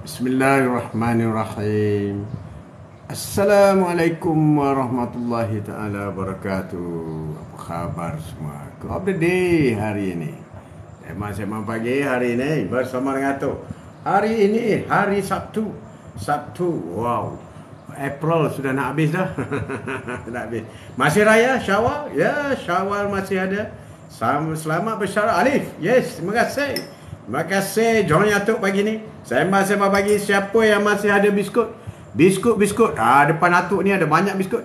Bismillahirrahmanirrahim. Assalamualaikum warahmatullahi ta'ala wabarakatuh. Apa khabar semua? Kau apa day hari ini? Sembang pagi hari ini bersama dengan Atuk. Hari ini hari Sabtu. Wow. April sudah nak habis dah. Nak habis. Masih raya Syawal? Ya, Syawal masih ada. Selamat bersara Alif. Yes, terima kasih. Terima kasih join Atuk pagi ni. Sembang pagi, siapa yang masih ada biskut? Biskut. Depan Atuk ni ada banyak biskut.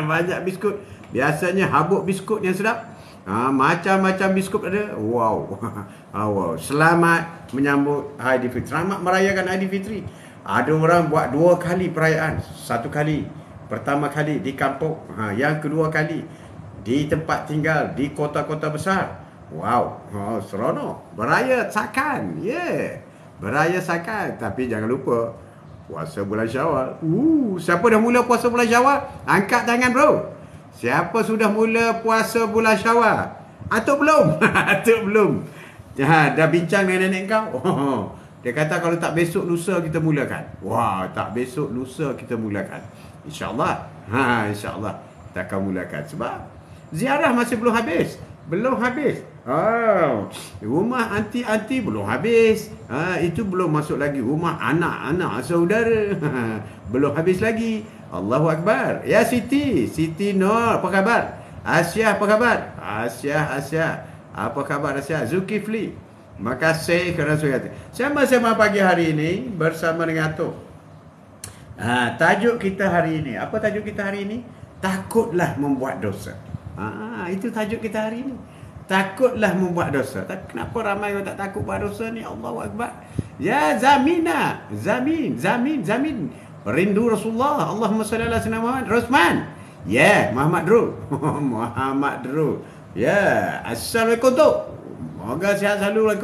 Banyak biskut. Biasanya habuk biskut yang sedap. Macam-macam biskut ada. Wow. Wow. Selamat menyambut Aidilfitri. Selamat merayakan Aidilfitri. Ada orang buat 2 kali perayaan. 1 kali. Pertama kali di kampung. Yang kedua kali di tempat tinggal di kota-kota besar. Wow, seronok. Beraya sakan. Beraya sakan. Tapi jangan lupa puasa bulan Syawal. Siapa dah mula puasa bulan Syawal? Angkat tangan bro. Siapa sudah mula puasa bulan Syawal? Atuk belum? Atuk belum. Dah bincang dengan nenek kau. Dia kata kalau tak besok lusa kita mulakan. Wah, tak besok lusa kita mulakan. InsyaAllah. InsyaAllah kita akan mulakan. Sebab ziarah masih belum habis. Rumah anti-anti belum habis. Itu belum masuk lagi rumah anak-anak saudara. Belum habis lagi. Allahu Akbar. Ya Siti Nur, apa khabar? Asia, apa khabar? Asia. Apa khabar Asia? Zulkifli. Terima kasih kerana sudi. Sembang pagi hari ini bersama dengan Atuk. Tajuk kita hari ini. Apa tajuk kita hari ini? Takutlah membuat dosa. Itu tajuk kita hari ini. Takutlah membuat dosa. Tapi kenapa ramai orang tak takut buat dosa ni? Allahu Akbar. Ya Zamina. Zamin. Rindu Rasulullah. Allahumma salli ala sayyidina Muhammad. Rosman. Ya, Muhammad Dru. Ya, Assalamualaikum tu. Moga sihat selalu.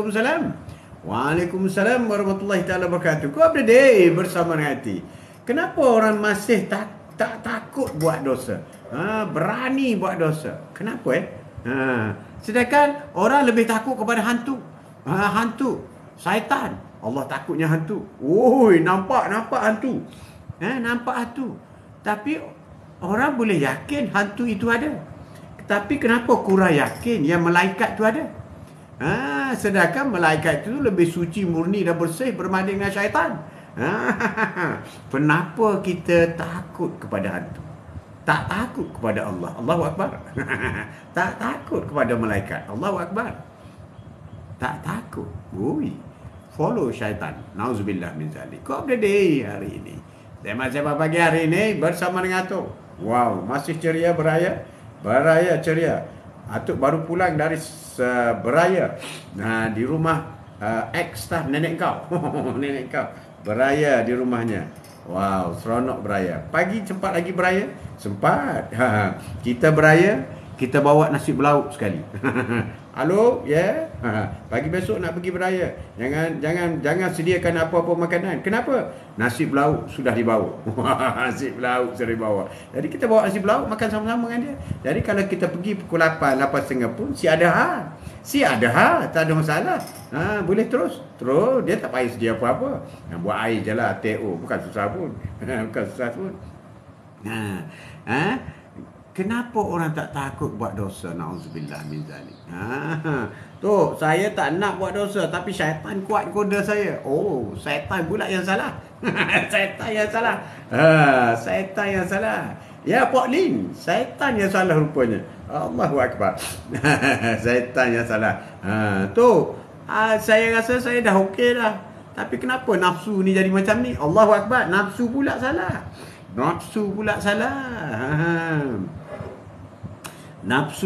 Waalaikumsalam warahmatullahi ta'ala wabarakatuh. Kau apa day bersama dengan hati? Kenapa orang masih tak takut buat dosa? Berani buat dosa. Kenapa sedangkan orang lebih takut kepada hantu. Hantu, syaitan. Allah takutnya hantu. Nampak hantu. Nampak hantu. Tapi orang boleh yakin hantu itu ada. Tapi kenapa kurang yakin yang malaikat itu ada? Sedangkan malaikat itu lebih suci, murni dan bersih berbanding dengan syaitan. Kenapa kita takut kepada hantu? Tak takut kepada Allah. Allahu Akbar. Tak takut kepada malaikat. Allahu Akbar. Tak takut. Follow syaitan. Nauzubillah min zalik. Kau ada day hari ini. Sembang pagi hari ini bersama dengan Atuk. Wow, masih ceria beraya ceria. Atuk baru pulang dari beraya. Di rumah ex-staff nenek kau. Nenek kau beraya di rumahnya. Wow, seronok beraya. Pagi sempat lagi beraya? Sempat. Kita beraya, kita bawa nasi berlauk sekali. Halo, ya. Pagi besok nak pergi beraya. Jangan sediakan apa-apa makanan. Kenapa? Nasi berlauk sudah dibawa. Nasi berlauk sudah dibawa. Jadi kita bawa nasi berlauk makan sama-sama dengan dia. Jadi kalau kita pergi pukul 8, 8.30 pun si ada tak ada masalah. Boleh terus. Dia tak payah sedia apa-apa. Buat air je lah, TO. Bukan susah pun. Kenapa orang tak takut buat dosa? Na'udzubillah min zalik. Tu, saya tak nak buat dosa, tapi syaitan kuat koda saya. Syaitan pula yang salah. Syaitan yang salah. Ya, Pak Lin, syaitan yang salah rupanya. Allahu Akbar. Syaitan yang salah. Saya rasa saya dah okey dah. Tapi kenapa nafsu ni jadi macam ni? Allahu Akbar. Nafsu pula salah. Nafsu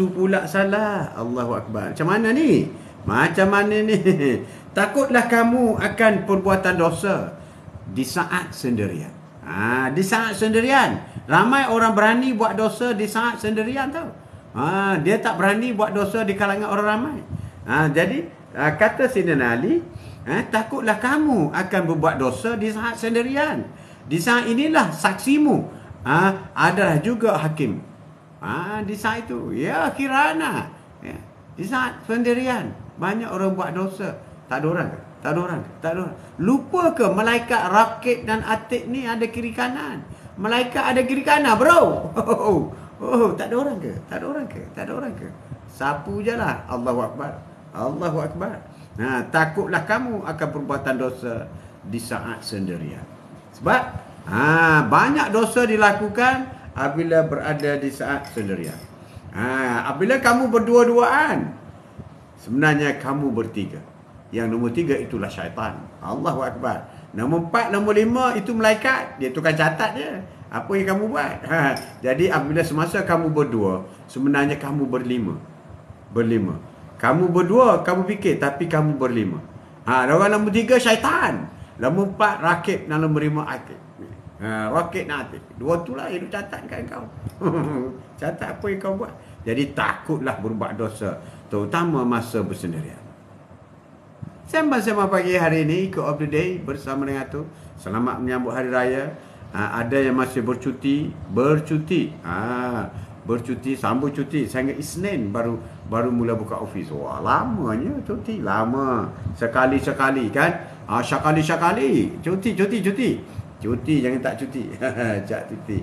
pula salah. Allahu Akbar. Macam mana ni? Takutlah kamu akan perbuatan dosa di saat sendirian. Di saat sendirian. Ramai orang berani buat dosa di saat sendirian tau. Dia tak berani buat dosa di kalangan orang ramai. Jadi kata Sayyidina Ali, takutlah kamu akan berbuat dosa di saat sendirian. Di saat inilah saksimu adalah juga hakim. Di saat itu, ya kirana. Di saat sendirian, banyak orang buat dosa. Tak ada orang ke? Tak ada orang ke? Tak ada orang. Lupa ke malaikat Raqib dan Atid ni ada kiri kanan? Malaikat ada kiri kanan, bro. Tak ada orang ke? Tak ada orang ke? Tak ada orang ke? Sapu je lah. Allahu Akbar. Allahu Akbar. Takutlah kamu akan perbuatan dosa di saat sendirian. Sebab banyak dosa dilakukan apabila berada di saat sendirian. Apabila kamu berdua-duaan, sebenarnya kamu bertiga. Yang nombor 3 itulah syaitan. Allahu Akbar. Nombor 4, nombor 5 itu malaikat. Dia tukang catat je apa yang kamu buat. Jadi apabila semasa kamu berdua, sebenarnya kamu berlima. Kamu berdua, kamu fikir, tapi kamu berlima. Orang nombor 3 syaitan. Nombor 4 Raqib dan nombor 5 Atid. Raqib dan Atid. Dua tu lah yang catatkan kau. Catat apa yang kau buat. Jadi takutlah berbuat dosa, terutama masa bersendirian. Sembang-sembang pagi hari ini ikut of the day bersama dengan tu. Selamat menyambut hari raya. Ada yang masih bercuti, sambut cuti. Sehingga Isnin baru mula buka office. Wah, lamanya cuti, lama. Sekali-sekali kan. Syakali. Cuti, jangan tak cuti. Jak cuti.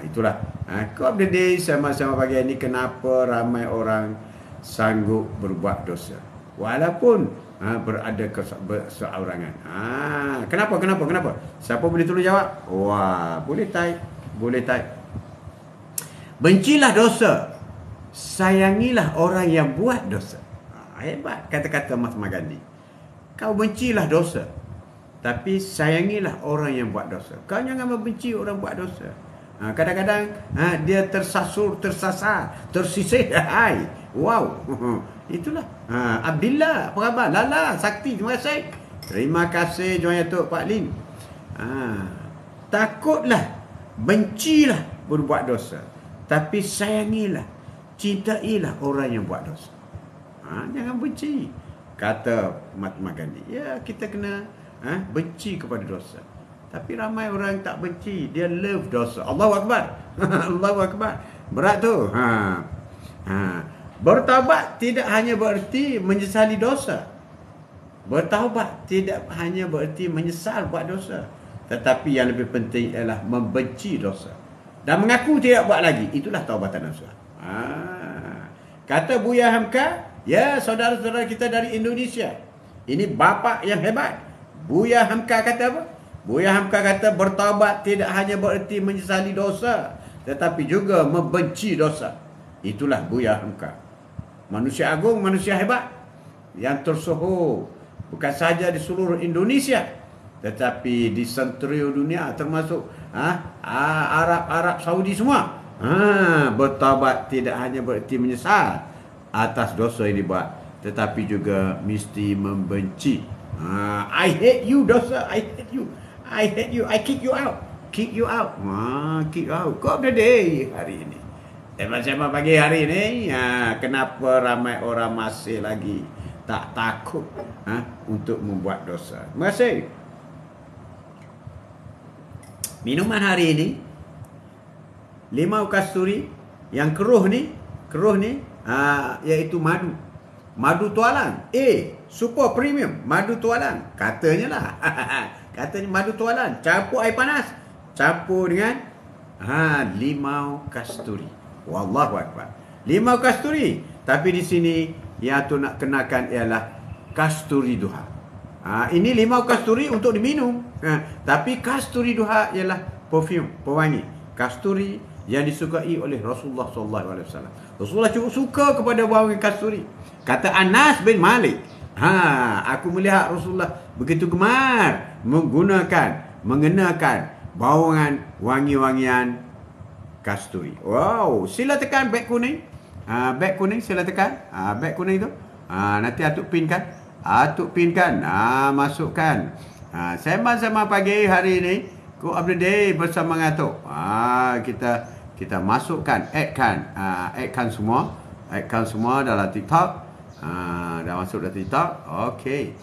Itulah. Ikut of the day sembang-sembang pagi ini, kenapa ramai orang sanggup berbuat dosa walaupun berada keseorangan. Kenapa? Siapa boleh tolong jawab? Wah, boleh type. Bencilah dosa, sayangilah orang yang buat dosa. Hebat kata-kata Mahatma Gandhi. Kau bencilah dosa, tapi sayangilah orang yang buat dosa. Kau jangan membenci orang buat dosa. Kadang-kadang dia tersasar, tersisih. Wow. Itulah. Abdillah, apa khabar? Lala, Sakti, terima kasih. Terima kasih Joan Yatuk Pak Lin. Takutlah, bencilah berbuat dosa, tapi sayangilah, cintailah orang yang buat dosa. Jangan benci. Kata Mahatma Gandhi. Ya, kita kena benci kepada dosa. Tapi ramai orang tak benci, dia love dosa. Allahu Akbar. Allahu Akbar. Berat tu. Bertaubat tidak hanya bererti menyesali dosa. Bertaubat tidak hanya bererti menyesal buat dosa, tetapi yang lebih penting ialah membenci dosa dan mengaku tidak buat lagi. Itulah taubatan nasuha. Kata Buya Hamka, ya, saudara-saudara kita dari Indonesia, ini bapa yang hebat. Buya Hamka kata apa? Buya Hamka kata bertaubat tidak hanya bererti menyesali dosa, tetapi juga membenci dosa. Itulah Buya Hamka. Manusia agung, manusia hebat yang tersohor bukan saja di seluruh Indonesia, tetapi di seluruh dunia, termasuk Arab Saudi semua. Bertaubat tidak hanya bererti menyesal atas dosa yang dibuat, tetapi juga mesti membenci. I hate you dosa, I hate you, I kick you out. Kick you out. Kau of the day hari ini. Sembang pagi hari ini, kenapa ramai orang masih lagi tak takut untuk membuat dosa. Terima kasih. Minuman hari ini, limau kasturi yang keruh ni, iaitu madu tualang. Super premium madu tualang. Katanya lah. Katanya madu tualang. Campur air panas, campur dengan limau kasturi. Wallahu Akbar. Limau kasturi. Tapi di sini yang tu nak kenakan ialah kasturi duha. Ini limau kasturi untuk diminum. Tapi kasturi duha ialah perfume, pewangi. Kasturi yang disukai oleh Rasulullah SAW. Rasulullah cukup suka kepada wangi kasturi. Kata Anas bin Malik, aku melihat Rasulullah begitu gemar mengenakan bawangan wangi-wangian kasturi. Wow, sila tekan beg kuning. Beg kuning sila tekan. Beg kuning tu. Nanti atuk pinkan. Masukkan. Sembang-sembang pagi hari ini, Quote of the day bersama Atuk. Kita masukkan, addkan semua dalam TikTok. Dah masuk dalam TikTok. Okey,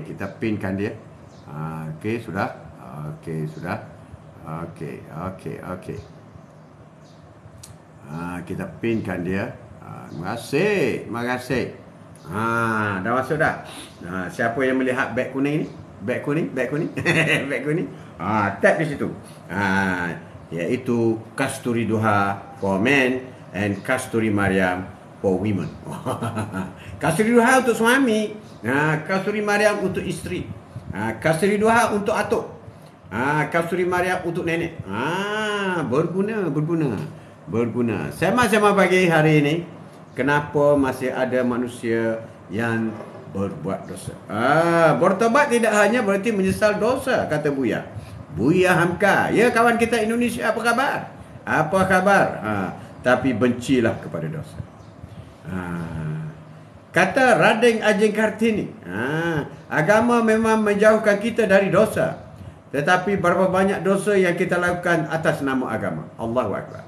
kita pinkan dia. Okey, sudah. Okey. Kita pinkan dia. Terima kasih. Dah masuk dah. Siapa yang melihat beg kuning ni? Beg kuning. Beg kuning. Tap di situ. Iaitu Kasturi Duha for men and Kasturi Mariam for women. Kasturi Duha untuk suami, Kasturi Mariam untuk isteri, Kasturi Duha untuk atuk, Kasturi Mariam untuk nenek. Berguna. Sema-sema pagi hari ini, kenapa masih ada manusia yang berbuat dosa? Bertobat tidak hanya berarti menyesal dosa, kata Buya Hamka. Ya, kawan kita Indonesia, apa khabar? Tapi bencilah kepada dosa. Kata Rading Ajeng Kartini, agama memang menjauhkan kita dari dosa. Tetapi berapa banyak dosa yang kita lakukan atas nama agama. Allahu Akbar.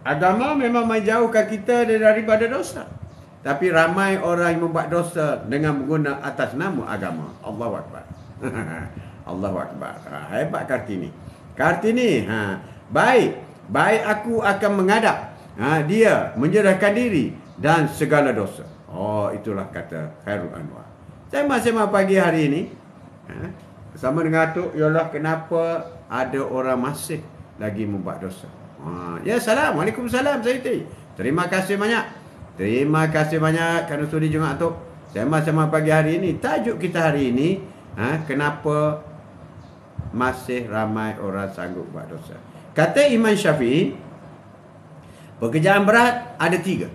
Agama memang menjauhkan kita daripada dosa. Tapi ramai orang yang membuat dosa dengan menggunakan atas nama agama. Allahu Akbar. Allahu Akbar. Hebat Kartini. Baik aku akan menghadap dia menyerahkan diri dan segala dosa. Itulah kata Khairul Anwar. Sema-sema pagi hari ini bersama dengan Atuk ialah kenapa ada orang masih lagi membuat dosa. Ya, Waalaikumsalam Sayyidi. Terima kasih banyak kerana sudi jemaah Atuk. Sema-sema pagi hari ini, tajuk kita hari ini, kenapa masih ramai orang sanggup buat dosa. Kata Imam Syafi'i, pekerjaan berat ada 3.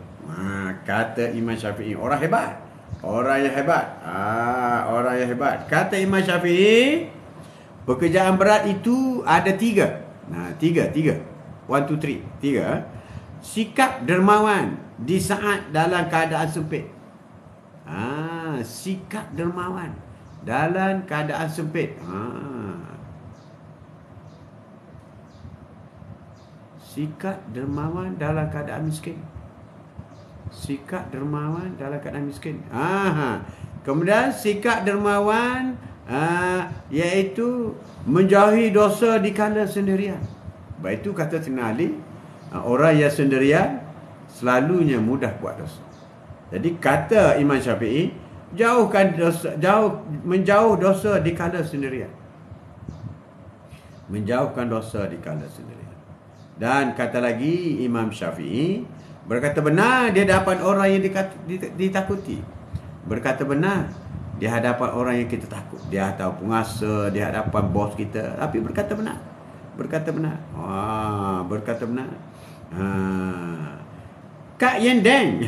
Kata Imam Syafi'i, orang yang hebat. Kata Imam Syafi'i, pekerjaan berat itu ada 3. 1, 2, 3. Sikap dermawan di saat dalam keadaan sempit. Sikap dermawan dalam keadaan sempit. Sikap dermawan dalam keadaan miskin. Kemudian sikap dermawan iaitu menjauhi dosa di kala sendirian. Baik itu kata Sayyidina Ali, orang yang sendirian selalunya mudah buat dosa. Jadi kata Imam Syafi'i, menjauh dosa di kala sendirian. Dan kata lagi Imam Syafi'i, berkata benar di hadapan orang yang ditakuti. Berkata benar di hadapan orang yang kita takut. Di hadapan penguasa, di hadapan bos kita. Tapi berkata benar. Kak Yendeng.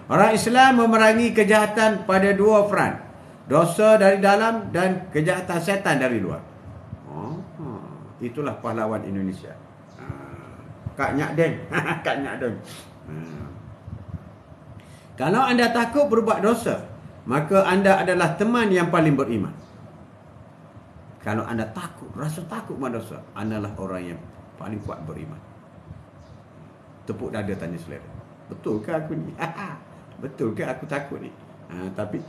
Orang Islam memerangi kejahatan pada 2 front. Dosa dari dalam dan kejahatan setan dari luar. Itulah pahlawan Indonesia. Kak Nyak Deng. Kalau anda takut berbuat dosa, maka anda adalah teman yang paling beriman. Kalau anda rasa takut buat dosa, anda adalah orang yang paling kuat beriman. Tepuk dada tanya selera. Betul ke aku ni? Betul ke aku takut ni? Tapi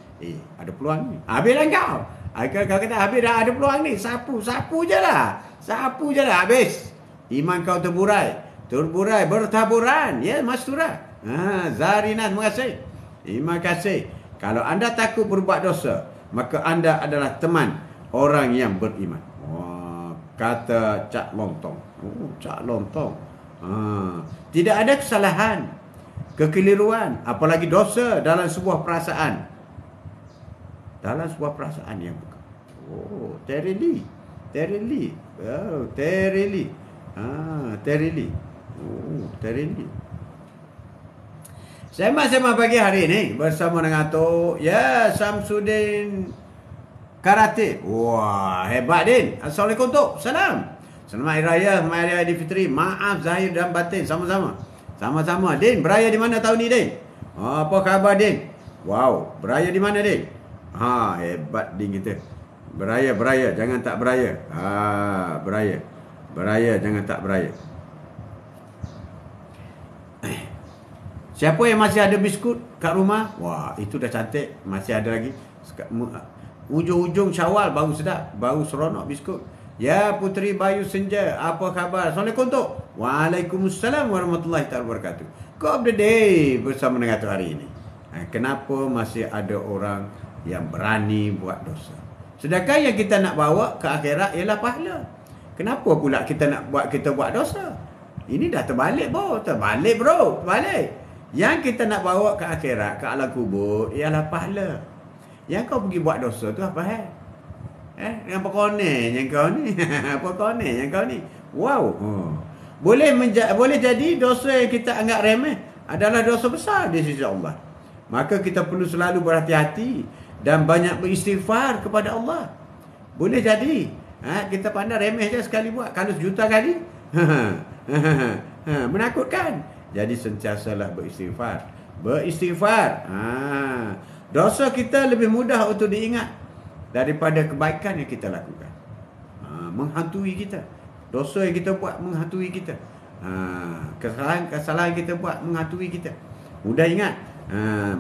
ada peluang ni. Habislah kau. Kau kata habis dah ada peluang ni. Sapu je lah. Habis. Iman kau terburai, bertaburan. Ya, Mastura. Zarina, terima kasih. Terima kasih. Kalau anda takut berbuat dosa, maka anda adalah teman orang yang beriman. Kata Cak Lontong. Tidak ada kesalahan, kekeliruan, apalagi dosa dalam sebuah perasaan. Yang bukan. Terry Lee. Sema-sema pagi hari ini bersama dengan Atuk Samsudin Karate. Wah, hebat Din. Assalamualaikum Tok. Salam. Selamat Hari Raya Aidilfitri. Maaf zahir dan batin sama-sama. Din, beraya di mana tahun ni Din? Apa khabar Din? Wow, beraya di mana Din? Hebat Din kita. Beraya, jangan tak beraya. Beraya, jangan tak beraya. Siapa yang masih ada biskut kat rumah? Wah, itu dah cantik. Masih ada lagi. Ujung-ujung Syawal baru sedap, baru seronok biskut. Ya, Putri Bayu Senja, apa khabar? Assalamualaikum Tok. Waalaikumsalam warahmatullahi wabarakatuh. Kau of the day bersama dengan Tok hari ini. Kenapa masih ada orang yang berani buat dosa? Sedangkan yang kita nak bawa ke akhirat ialah pahala. Kenapa pula kita nak kita buat dosa? Ini dah terbalik bro. Terbalik. Yang kita nak bawa ke akhirat, ke alam kubur ialah pahala. Yang kau pergi buat dosa tu apa hal? Apa kononnya kau ni? Apa kononnya kau ni? Wow. Boleh jadi dosa yang kita anggap remeh adalah dosa besar di sisi Allah. Maka kita perlu selalu berhati-hati dan banyak beristighfar kepada Allah. Boleh jadi kita pandang remeh je sekali buat. Kalau sejuta kali menakutkan. Jadi sentiasalah beristighfar. Dosa kita lebih mudah untuk diingat daripada kebaikan yang kita lakukan. Menghantui kita. Dosa yang kita buat menghantui kita. Kesalahan kita buat menghantui kita. Mudah ingat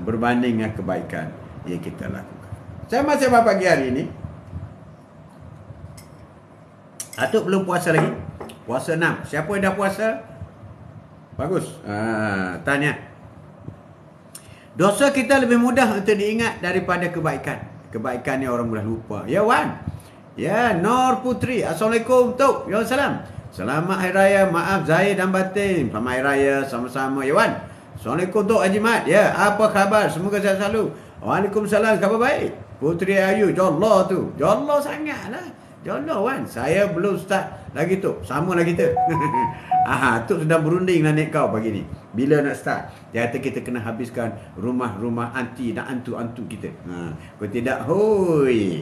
berbanding dengan kebaikan yang kita lakukan. Saya masih pagi hari ini. Atuk belum puasa lagi. Puasa 6. Siapa yang dah puasa? Bagus. Tanya. Dosa kita lebih mudah untuk diingat daripada kebaikan. Kebaikan ni orang mudah lupa. Ya Wan. Ya Nur Putri. Assalamualaikum Tok. Ya salam. Selamat Hari Raya. Maaf zahir dan batin. Selamat Hari Raya sama-sama. Ya Wan. Assalamualaikum Tok Haji Mat. Ya, apa khabar? Semoga sehat selalu. Waalaikumsalam. Khabar baik. Putri Ayu. Jollah tu. Jollah sangatlah. Jollah Wan. Saya belum start lagi tu. Sama lagi tu. Tu sedang berunding lah naik kau pagi ni. Bila nak start? Dia kata kita kena habiskan rumah-rumah anti dan antu-antu kita. Kalau tidak, hoi,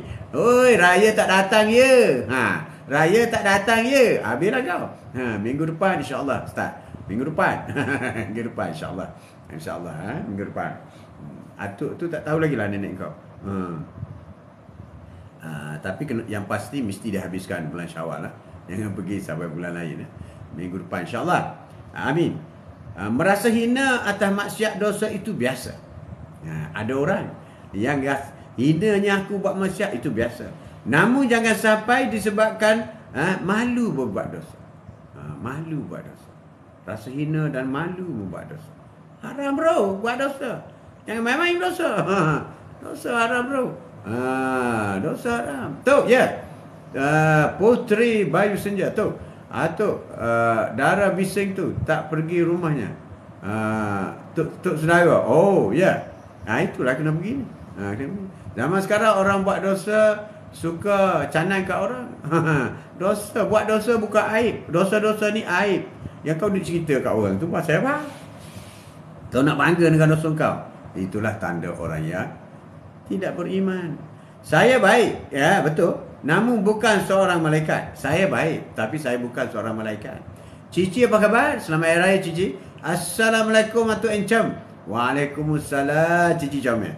raya tak datang ya. Raya tak datang ya. Habislah kau. Minggu depan insya-Allah start. Minggu depan. Minggu depan insya-Allah. Insya-Allah minggu depan. Atuk tu tak tahu lagi lah nenek kau. Tapi yang pasti mesti dihabiskan bulan Syawal lah. Jangan pergi sampai bulan lain. Minggu depan insya-Allah. Amin. Merasa hina atas maksiat dosa itu biasa. Ada orang yang hinanya aku buat maksiat itu biasa. Namun jangan sampai disebabkan malu berbuat dosa. Malu buat dosa. Rasa hina dan malu membuat dosa. Haram bro buat dosa. Jangan main-main dosa. Dosa haram bro. Dosa haram. Tu ya. Putri Bayu Senja tu. Darah bising tu tak pergi rumahnya. Tuk saudara. Oh ya. Itulah kena begini. Zaman sekarang orang buat dosa suka canai kat orang. Buat dosa bukan aib. Dosa-dosa ni aib. Yang kau nak cerita kat orang tu pasal apa? Kau nak bangga dengan dosa kau. Itulah tanda orang yang tidak beriman. Saya baik, ya betul. Namun bukan seorang malaikat. Saya baik, tapi saya bukan seorang malaikat. Cici apa khabar? Selamat Hari Raya Cici. Assalamualaikum Atuk Encam. Waalaikumsalam Cici Comel.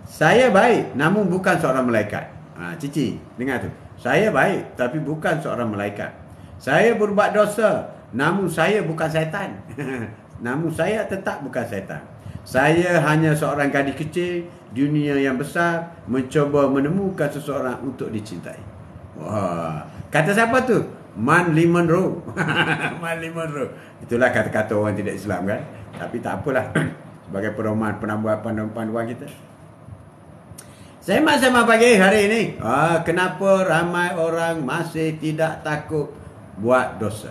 Saya baik, namun bukan seorang malaikat. Cici, dengar tu. Saya baik, tapi bukan seorang malaikat. Saya berbuat dosa, namun saya bukan syaitan. Namun saya tetap bukan syaitan. Saya hanya seorang gadis kecil, dunia yang besar, mencuba menemukan seseorang untuk dicintai. Wah, kata siapa tu? Man Liman Ro. Man Liman Ro. Itulah kata-kata orang tidak Islam kan. Tapi tak apalah. Sebagai pedoman panduan kita. Saya sama pagi hari ini. Kenapa ramai orang masih tidak takut buat dosa?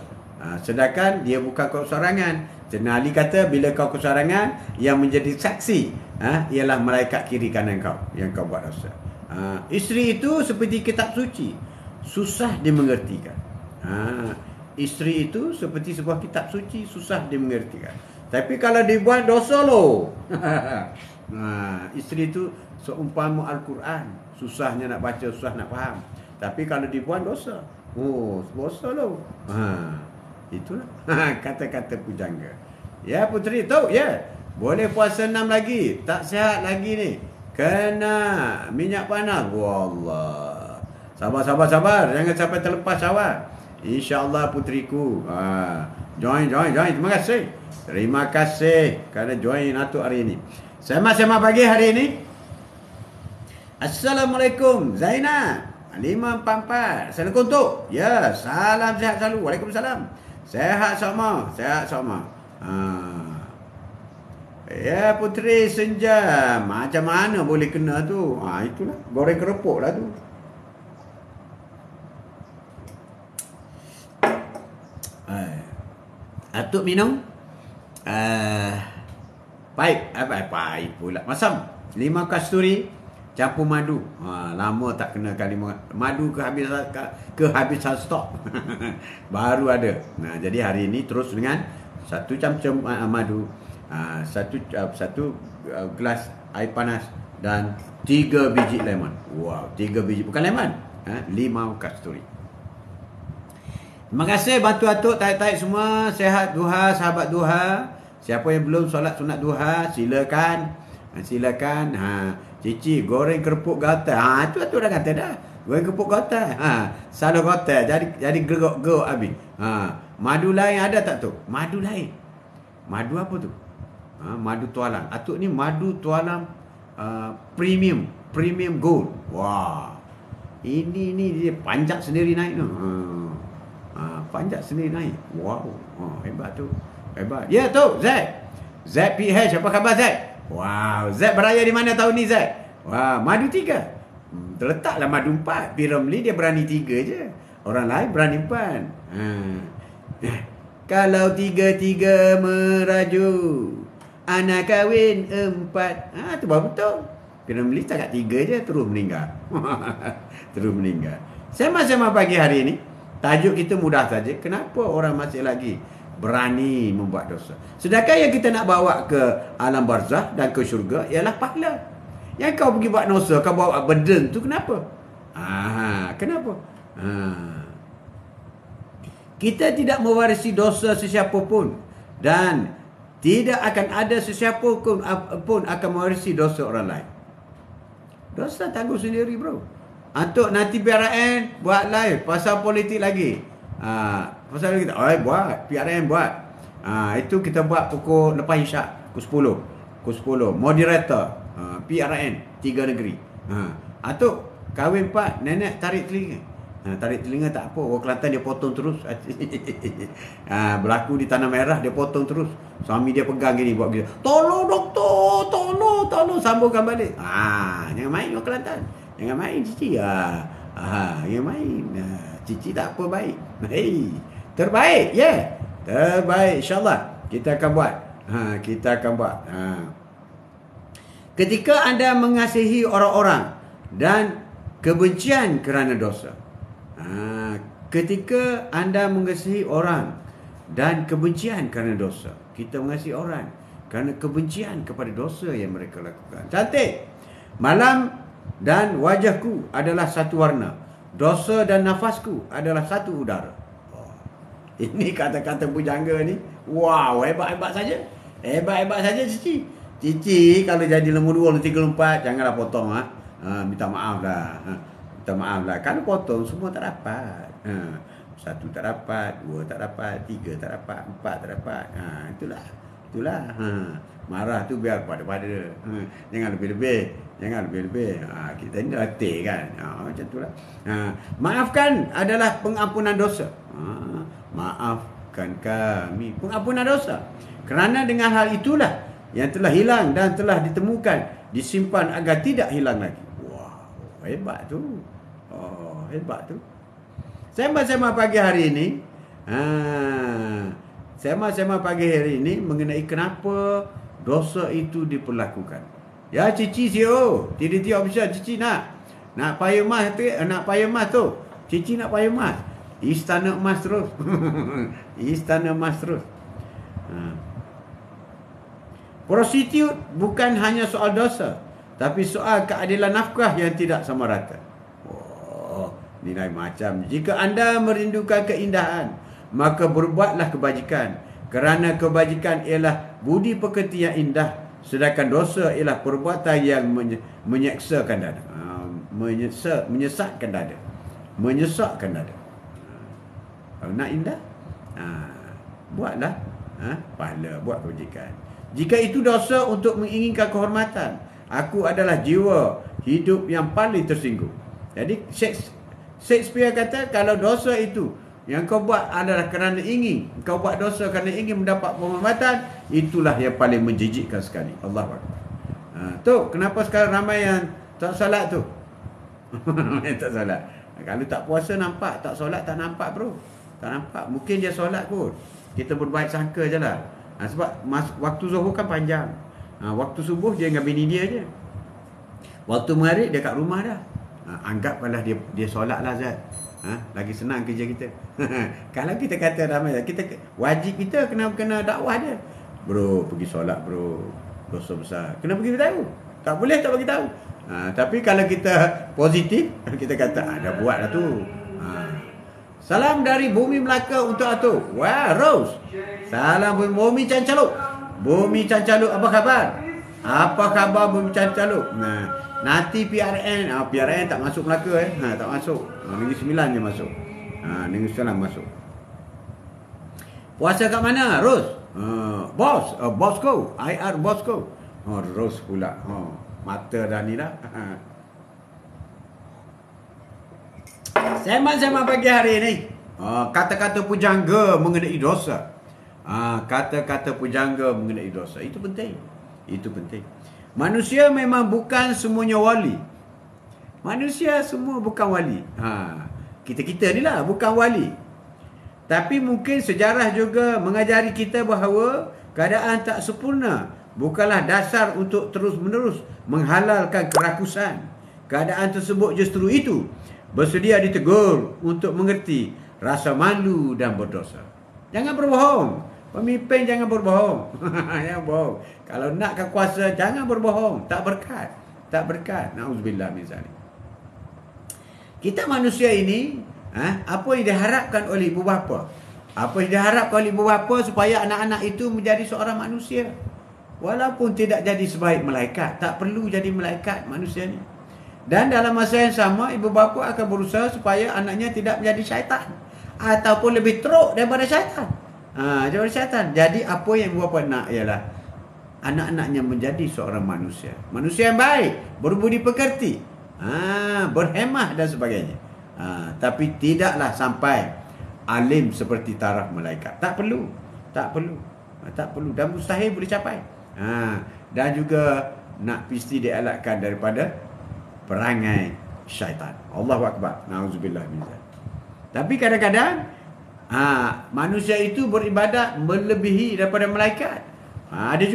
Sedangkan dia bukan kesorangan. Cina Ali kata bila kau kesorangan, yang menjadi saksi ialah malaikat kiri kanan kau yang kau buat dosa. Isteri itu seperti kitab suci, susah dimengertikan. Isteri itu seperti sebuah kitab suci, susah dimengertikan. Tapi kalau dibuat dosa loh. Isteri itu seumpama Al-Quran, susahnya nak baca, susah nak faham. Tapi kalau dibuat dosa, dosa loh. Itulah kata-kata pujangga. Ya Putri, tahu ya. Boleh puasa 6 lagi. Tak sihat lagi ni. Kena minyak panas. Wallah. Sabar. Jangan sampai terlepas awal. InsyaAllah putriku. Join. Terima kasih. Terima kasih kerana join Atuk hari ini. Sema-sema pagi hari ini. Assalamualaikum Zainab 544. Assalamualaikum Tok. Ya, salam sihat selalu. Waalaikumsalam. Sehat sama. Ya, Puteri Senja. Macam mana boleh kena tu? Itulah. Goreng kerupuk lah tu. Atuk minum. Pahit. Pahit pula. Masam. 5 kasturi. Campur madu. Lama tak kena kali madu kehabisan stok. Baru ada. Jadi hari ini terus dengan 1 camcam madu, satu gelas air panas dan 3 biji lemon. Wow, 3 biji bukan lemon. 5 kasturi. Terima kasih bantu atuk taik-taik semua. Sehat duha, sahabat duha. Siapa yang belum solat sunat duha, silakan. Silakan. Cici goreng kerupuk gatal. Itu atuk dah kata dah. Goreng kerupuk gatal. Salah gatal. Jadi gerok-gerok habis. Madu lain ada tak tu? Madu lain. Madu apa tu? Madu tualang. Atuk ni madu tualang premium gold. Wah. Ini dia panjat sendiri naik tu. Panjat sendiri naik. Wow. Hebat tu. Hebat. Ya tu, Zack. Zack PH, apa khabar Zack? Wow, Zack beraya di mana tahun ni Zack? Wah, madu 3. Terletaklah madu 4. Piramli dia berani 3 je. Orang lain berani 4. Kalau 3 merajuk, anak kahwin 4. Tu baru betul. Piramli tak kat 3 je, terus meninggal. Terus meninggal. Sema-sema pagi hari ini, tajuk kita mudah saja. Kenapa orang masih lagi berani membuat dosa? Sedangkan yang kita nak bawa ke alam barzah dan ke syurga ialah pahala. Yang kau pergi buat dosa, kau bawa burden tu kenapa? Kenapa? Kita tidak mewarisi dosa sesiapa pun, dan tidak akan ada sesiapa pun akan mewarisi dosa orang lain. Dosa tanggung sendiri, bro. Atuk nanti PRN buat live pasal politik lagi. Pasal kita buat PRN buat. Itu kita buat pukul lepas isyak, pukul 10. Moderator PRN 3 negeri. Atuk kahwin 4, nenek tarik telinga. Tarik telinga tak apa, orang Kelantan dia potong terus. Berlaku di Tanah Merah dia potong terus. Suami dia pegang gini buat gitu. Tolong doktor, tolong sambungkan balik. Jangan main orang Kelantan. Jangan main Cici. Jangan main. Cici tak apa baik. Terbaik, terbaik insya-Allah. Kita akan buat. Ketika anda mengasihi orang-orang dan kebencian kerana dosa. Ketika anda mengasihi orang dan kebencian kerana dosa. Kita mengasihi orang kerana kebencian kepada dosa yang mereka lakukan. Cantik. Malam dan wajahku adalah satu warna. Dosa dan nafasku adalah satu udara. Ini kata-kata bujangga ni. Wow, hebat-hebat saja. Hebat-hebat saja Cici. Cici kalau jadi nombor 2, 3, 4, janganlah potong. Minta maaf lah. Minta maaf lah. Kalau potong semua tak dapat. 1 tak dapat, 2 tak dapat, 3 tak dapat, 4 tak dapat. Itulah. Marah tu biar pada. Jangan lebih-lebih. Kita ni latih kan. Macam itulah. Maafkan adalah pengampunan dosa. Maafkan kami. Pengampunan dosa. Kerana dengan hal itulah yang telah hilang dan telah ditemukan, disimpan agar tidak hilang lagi. Wow, hebat tu. Hebat tu. Sema-sema pagi hari ini. Sema-sema pagi hari ini mengenai kenapa dosa itu diperlakukan. Ya Cici CEO, TDT official Cici nak payah emas tu, Cici nak payah emas. Istana emas terus. Istana emas terus. Prostitut bukan hanya soal dosa, tapi soal keadilan nafkah yang tidak sama rata. Ni lain macam. Jika anda merindukan keindahan, maka berbuatlah kebajikan. Kerana kebajikan ialah budi pekerti yang indah, sedangkan dosa ialah perbuatan yang menyeksakan dada. Menyesatkan dada. Menyesakkan dada. Kalau nak indah, buatlah pahala, buat kebajikan. Jika itu dosa untuk menginginkan kehormatan, aku adalah jiwa hidup yang paling tersinggung. Jadi Shakespeare kata kalau dosa itu yang kau buat adalah kerana ingin, kau buat dosa kerana ingin mendapat penghormatan, itulah yang paling menjijikkan sekali. Allahu Akbar. Tu kenapa sekarang ramai yang tak solat tu? Ramai tak solat. Kalau tak puasa nampak, tak solat tak nampak bro. Tak nampak. Mungkin dia solat kot. Kita berbaik sangka je lah. Sebab waktu zuhur kan panjang. Waktu subuh dia dengan bini dia je. Waktu maghrib dia kat rumah dah. Anggaplah dia solat lah Zat. Lagi senang kerja kita. Kalau kita kata ramai, kita wajib kita kena dakwah dia. Bro, pergi solat bro. Dosa besar. Kena pergi beritahu. Tak boleh tak bagi tahu. Tapi kalau kita positif, kita kata dah buat lah tu. Salam dari Bumi Melaka untuk Atuk. Wah, Rose. Salam Bumi Cancaluk. Bumi Cancaluk, apa khabar? Apa khabar Bumi Cancaluk? Nanti PRN, PRN tak masuk Melaka tak masuk. Negeri Sembilan je masuk. Negeri Sembilan masuk. Puasa kat mana, Ros? Bosco, IR Bosco. Ros pula. Mata dah ni dah. Sembang-sembang pagi hari ni. Kata-kata pujangga mengenai dosa. Kata-kata pujangga mengenai dosa. Itu penting. Itu penting. Manusia memang bukan semuanya wali. Manusia semua bukan wali. Kita-kita ni lah bukan wali. Tapi mungkin sejarah juga mengajari kita bahawa keadaan tak sempurna bukanlah dasar untuk terus-menerus menghalalkan kerakusan. Keadaan tersebut justru itu bersedia ditegur untuk mengerti rasa malu dan berdosa. Jangan berbohong. Pemimpin jangan berbohong. Jangan bohong. Kalau nakkan kuasa jangan berbohong. Tak berkat. Tak berkat. Nauzubillah min zalik. Kita manusia ini, apa yang diharapkan oleh ibu bapa? Apa yang diharapkan oleh ibu bapa supaya anak-anak itu menjadi seorang manusia. Walaupun tidak jadi sebaik malaikat, tak perlu jadi malaikat manusia ni. Dan dalam masa yang sama, ibu bapa akan berusaha supaya anaknya tidak menjadi syaitan. Ataupun lebih teruk daripada syaitan. Daripada syaitan. Jadi apa yang ibu bapa nak ialah anak-anaknya menjadi seorang manusia. Manusia yang baik, berbudi pekerti, berhemah dan sebagainya. Tapi tidaklah sampai alim seperti taraf malaikat. Tak perlu. Tak perlu. Tak perlu. Dan mustahil boleh capai. Dan juga nak mesti dielakkan daripada perangai syaitan. Allahu Akbar. Nauzubillah min zalik. Tapi kadang-kadang manusia itu beribadat melebihi daripada malaikat. Ada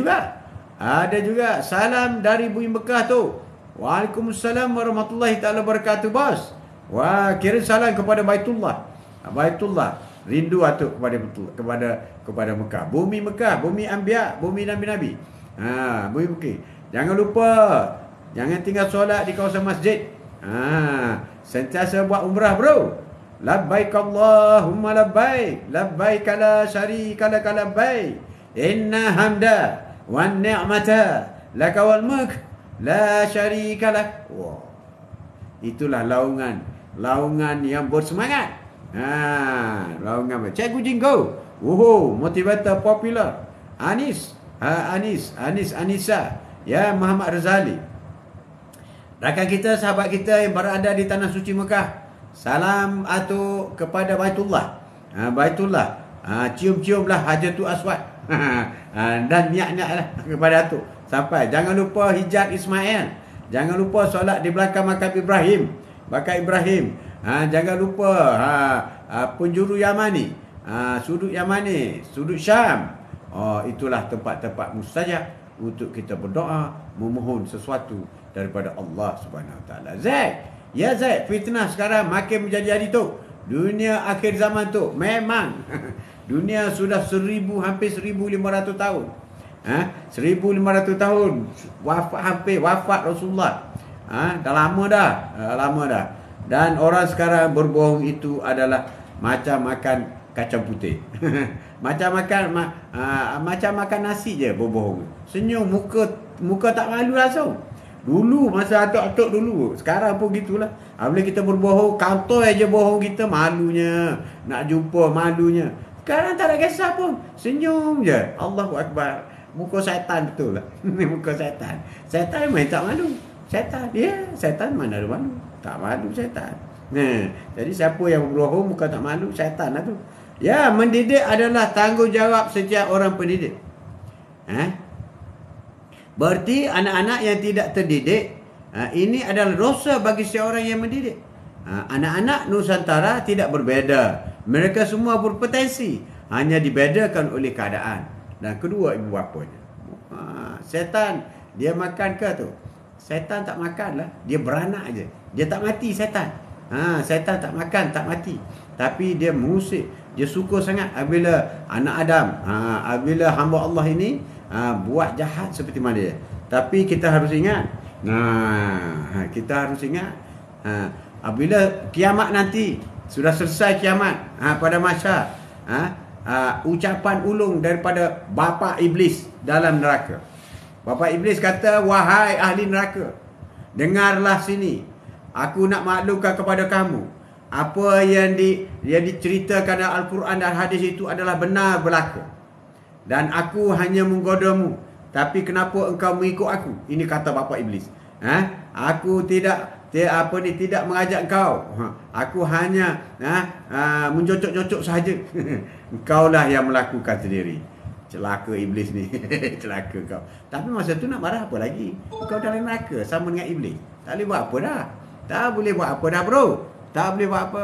juga. Salam dari Bumi Mekah tu. Waalaikumsalam warahmatullahi taala wabarakatuh, bos. Wah, kirim salam kepada Baitullah. Baitullah. Rindu atuk kepada Mekah. Bumi Mekah, bumi Anbiya, bumi Nabi-Nabi. Bumi Mekah. Jangan lupa, jangan tinggal solat di kawasan masjid. Sentiasa buat umrah, bro. Labbaik Allahumma labbaik. Labbaik la syarika lak labbaik. Inna hamda wan ni'mata laka wal mulk la syarika lak. Wow. Itulah laungan yang bersemangat. Laungan Cikgu Jinggo. Motivator popular. Anissa. Ya, Muhammad Razali. Rakan kita, sahabat kita yang berada di tanah suci Mekah. Salam atuk kepada Baitullah. Baitullah. Cium-ciumlah Hajarul Aswad. Dan niat-niatlah kepada atuk. Sampai. Jangan lupa hijab Ismail. Jangan lupa solat di belakang makam Ibrahim. Jangan lupa penjuru Yamani. Sudut Yamani. Sudut Syam. Itulah tempat-tempat mustajab untuk kita berdoa, memohon sesuatu daripada Allah Subhanahu Wa Taala. Zaid, fitnah sekarang makin menjadi-jadi tu. Dunia akhir zaman tu memang dunia sudah hampir 1500 tahun. 1500 tahun hampir wafat Rasulullah. Dah lama dah. Dan orang sekarang berbohong itu adalah macam makan kacang putih. macam makan nasi je berbohong. Senyum, muka tak malu langsung. Dulu masa atuk-atuk dulu, sekarang pun gitulah. Bila kita berbohong, kantor aja bohong kita, malunya. Nak jumpa malunya. Sekarang tak ada kisah pun, senyum je. Allahu Akbar. Muka syaitan betul lah. Muka syaitan. Syaitan memang tak malu. Syaitan mana ada malu. Tak malu syaitan. Jadi siapa yang berbohong bukan tak malu, syaitan lah tu. Ya, mendidik adalah tanggungjawab setiap orang pendidik. Berarti anak-anak yang tidak terdidik, ini adalah dosa bagi seorang yang mendidik. Anak-anak Nusantara tidak berbeza. Mereka semua berpotensi, hanya dibedakan oleh keadaan dan kedua ibu bapanya. Setan, dia makan ke tu? Setan tak makan lah, dia beranak aje. Dia tak mati setan. Setan tak makan, tak mati. Tapi dia mengusik, dia suka sangat apabila anak Adam, apabila hamba Allah ini buat jahat seperti mana dia. Tapi kita harus ingat, apabila kiamat nanti, sudah selesai kiamat, pada masa ucapan ulung daripada bapa iblis dalam neraka. Bapa iblis kata, wahai ahli neraka, dengarlah sini, aku nak maklumkan kepada kamu, apa yang diceritakan dalam Al-Quran dan hadis itu adalah benar berlaku. Dan aku hanya menggodamu, tapi kenapa engkau mengikut aku? Ini kata bapa iblis. Aku tidak mengajak kau. Aku hanya mencocok-cocok sahaja. Engkaulah yang melakukan sendiri. Celaka iblis ni. Celaka kau. Tapi masa tu nak marah apa lagi? Kau dalam neraka sama dengan iblis. Tak boleh buat apa dah. Tak boleh buat apa dah bro. Tak boleh buat apa.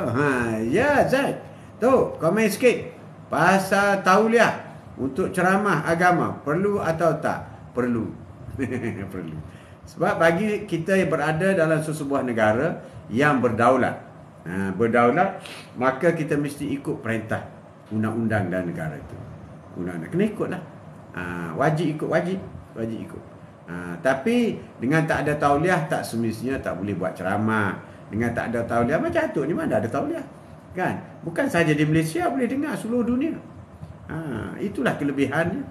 Ya Zaid. Tu, komen sikit. Pasal tauliah untuk ceramah agama. Perlu atau tak? Perlu. Perlu. Sebab bagi kita yang berada dalam sesebuah negara yang berdaulat, maka kita mesti ikut perintah undang-undang dan negara itu. Undang-undang kena ikutlah. Wajib ikut. Tapi dengan tak ada tauliah, tak semestinya tak boleh buat ceramah. Dengan tak ada tauliah, macam Atuk ni mana ada tauliah, kan? Bukan saja di Malaysia, boleh dengar seluruh dunia. Itulah kelebihannya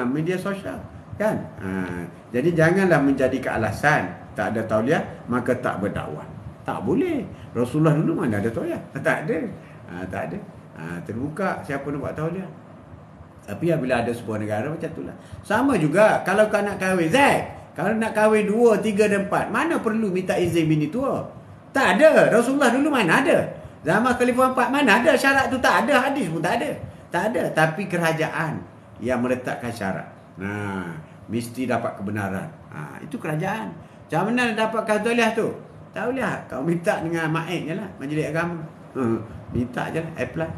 media sosial, kan? Jadi janganlah menjadi alasan tak ada tauliah maka tak berdakwah. Tak boleh. Rasulullah dulu mana ada tauliah? Tak ada. Tak ada. Terbuka siapa nak buat tauliah. Tapi bila ada sebuah negara macam itulah. Sama juga kalau kau nak kahwin, Zaid, kalau nak kahwin 2, 3 dan 4, mana perlu minta izin bini tua? Tak ada. Rasulullah dulu mana ada? Zaman Khalifah 4 mana ada syarat tu? Tak ada. Hadis pun tak ada. Tak ada. Tapi kerajaan yang meletakkan syarat. Mesti dapat kebenaran. Itu kerajaan. Macam mana dapatkan tauliah tu? Tauliah kau minta dengan MAEK je lah, Majlis Agama. Minta je lah, apply.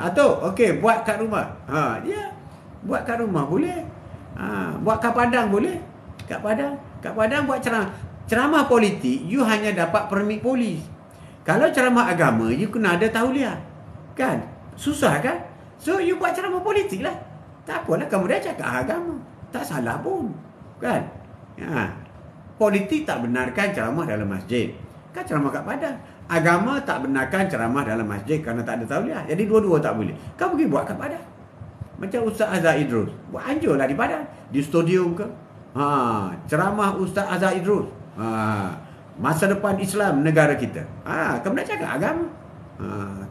Atau okey, buat kat rumah. Ya, buat kat rumah boleh. Buat kat padang boleh. Kat padang buat ceramah politik, you hanya dapat permit polis. Kalau ceramah agama, you kena ada tauliah. Kan? Susah kan? So you buat ceramah politik lah. Tak apalah, kamu dah cakap agama. Tak salah pun. Kan? Politik tak benarkan ceramah dalam masjid. Kan ceramah kat padang. Agama tak benarkan ceramah dalam masjid kerana tak ada tauliah. Jadi dua-dua tak boleh. Kau pergi buat kat padang. Macam Ustaz Azhar Idrus. Buat anjurlah di padang. Di stadium ke. Ceramah Ustaz Azhar Idrus. Masa depan Islam negara kita. Kamu nak cakap agama.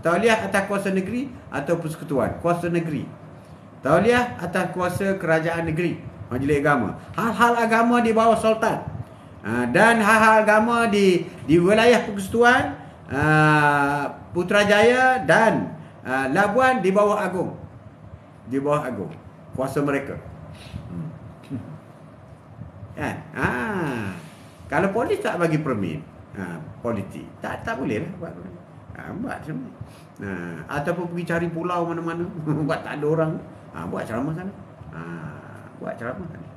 Tauliah atas kuasa negeri atau persekutuan. Kuasa negeri. Tauliah atas kuasa kerajaan negeri. Majlis agama. Hal-hal agama di bawah sultan. Dan hal-hal agama di wilayah persekutuan, Putrajaya dan Labuan di bawah agung. Di bawah agung. Kuasa mereka. Kan? Kalau polis tak bagi permit, politik, tak boleh lah buat. Buat semua. Ataupun pergi cari pulau mana-mana, buat tak ada orang, buat ceramah sana. Buat ceramah sana.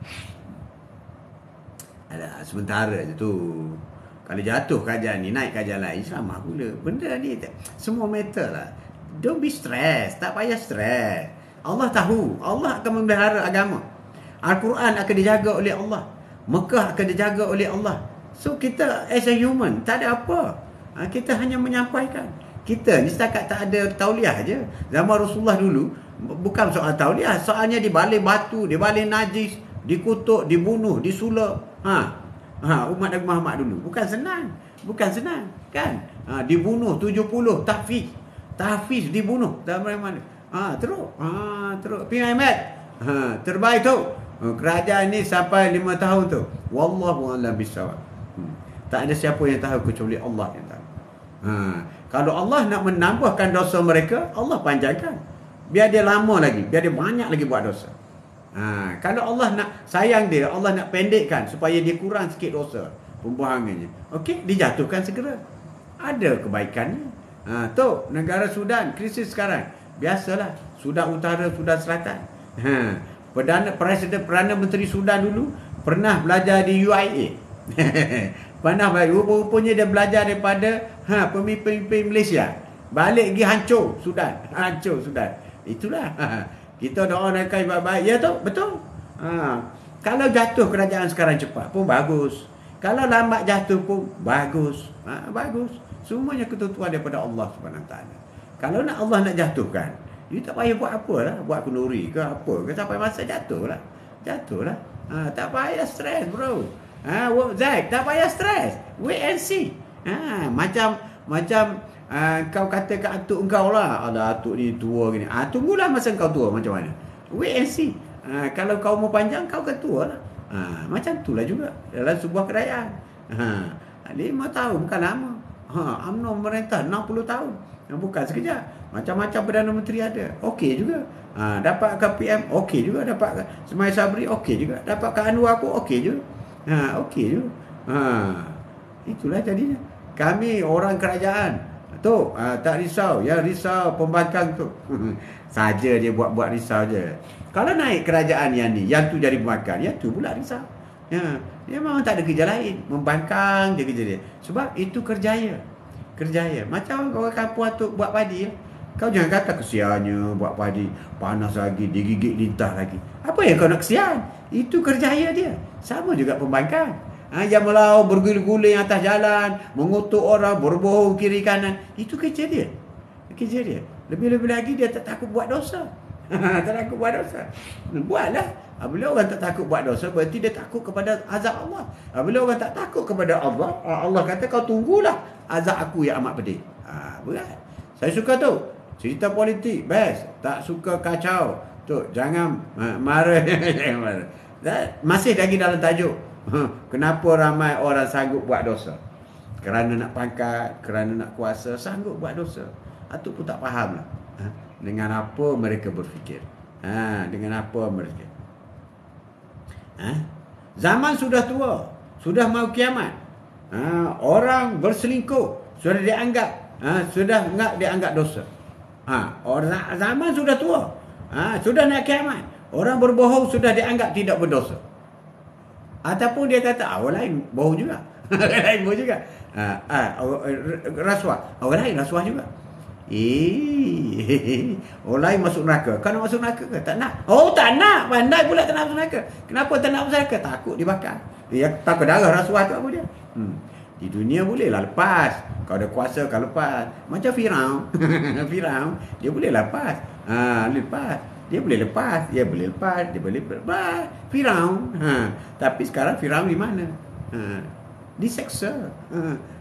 Sementara je tu. Kalau jatuh kajian ni, naik kajian lain, ceramah pula. Benda ni semua matter lah. Don't be stressed. Tak payah stress. Allah tahu. Allah akan memelihara agama. Al-Quran akan dijaga oleh Allah. Mekah akan dijaga oleh Allah. So kita as a human, tak ada apa. Kita hanya menyampaikan. Kita ni setakat tak ada tauliah je. Zaman Rasulullah dulu, bukan soal tauliah. Soalnya dibalik batu, dibalik najis, dikutuk, dibunuh, disulap. Umat Nabi Muhammad dulu. Bukan senang. Kan? Dibunuh 70, tahfiz dibunuh. Dalam mana? Teruk. Pimai Ahmad. Terbaik tu. Kerajaan ni sampai 5 tahun tu. Wallahu a'lam bissawab. Tak ada siapa yang tahu kecuali Allah yang tahu. Kalau Allah nak menambahkan dosa mereka, Allah panjangkan. Biar dia lama lagi, biar dia banyak lagi buat dosa. Kalau Allah nak sayang dia, Allah nak pendekkan supaya dia kurang sikit dosa pembuangannya. Okey, dijatuhkan segera. Ada kebaikannya. Tu negara Sudan krisis sekarang. Biasalah, Sudan Utara, Sudan Selatan. Perdana Menteri Sudan dulu pernah belajar di UIA. Pernah belajar. Rupanya dia belajar daripada pemimpin Malaysia. Balik pergi hancur Sudan. Hancur Sudan. Itulah. Kita doa mereka baik-baik. Ya tu, betul. Kalau jatuh kerajaan sekarang cepat pun bagus. Kalau lambat jatuh pun bagus. Bagus. Semuanya ketentuan daripada Allah SWT. Kalau nak Allah nak jatuhkan, you tak payah buat apa lah. Buat kenduri ke apa ke. Sampai masa jatuh lah. Jatuh lah. Tak payah stres bro. Zack, tak payah stres. Wait and see. Macam kau kata kat atuk engkau lah, ada atuk ni tua gini. Tunggulah masa kau tua macam mana. Wait and see. Kalau kau mau panjang, kau akan tua lah. Macam itulah juga dalam sebuah kerajaan. 5 tahun bukan lama. UMNO memerintah 60 tahun. Bukan sekejap. Macam-macam Perdana Menteri ada. Okey juga. Dapat KPM, okey juga. Dapat Semai Sabri, okey juga. Dapat Kak Anwar pun okey juga. Okey juga. Itulah jadinya. Kami orang kerajaan. Tu, tak risau. Yang risau pembangkang tu. Saja dia buat-buat risau je. Kalau naik kerajaan yang ni, yang tu jadi pembangkang, yang tu pula risau. Dia memang tak ada kerja lain. Membangkang je kerja dia. Sebab itu kerjaya. Kerjaya. Macam orang kampung tu buat padi. Kau jangan kata kesiannya buat padi. Panas lagi, digigit lintah lagi. Apa yang kau nak kesian? Itu kerjaya dia. Sama juga pembangkang. Yang melaut berguling-guling atas jalan, mengutuk orang, berbohong kiri kanan. Itu kerja dia. Kerja dia. Lebih-lebih lagi dia tak takut buat dosa. Tak takut buat dosa. Buatlah. Bila orang tak takut buat dosa, berarti dia takut kepada azab Allah. Bila orang tak takut kepada Allah, Allah kata kau tunggulah azab aku yang amat pedih. Berat. Saya suka tu. Cerita politik, best. Tak suka kacau. Tu, jangan marah. Jangan marah. Masih lagi dalam tajuk. Kenapa ramai orang sanggup buat dosa? Kerana nak pangkat, kerana nak kuasa, sanggup buat dosa. Atuk pun tak faham lah. Dengan apa mereka berfikir. Dengan apa mereka. Zaman sudah tua. Sudah mau kiamat. Orang berselingkuh sudah dianggap sudah enggak dianggap dosa. Zaman sudah tua. Sudah nak kiamat. Orang berbohong sudah dianggap tidak berdosa. Ataupun dia kata orang lain bohong juga. Orang lain bohong juga. Rasuah. Orang lain rasuah juga. Orang lain masuk neraka. Kau nak masuk neraka ke? Tak nak. Oh, tak nak. Pandai pula tak nak masuk neraka. Kenapa tak nak masuk neraka? Takut dibakar. Dia takut darah rasuah tu apa dia? Di dunia bolehlah lepas. Kau ada kuasa kau lepas. Macam Firaun. Firaun dia boleh lepas. Lepas. Dia boleh lepas. Dia boleh lepas. Dia boleh lepas. Firaun. Tapi sekarang Firaun di mana? Diseksa.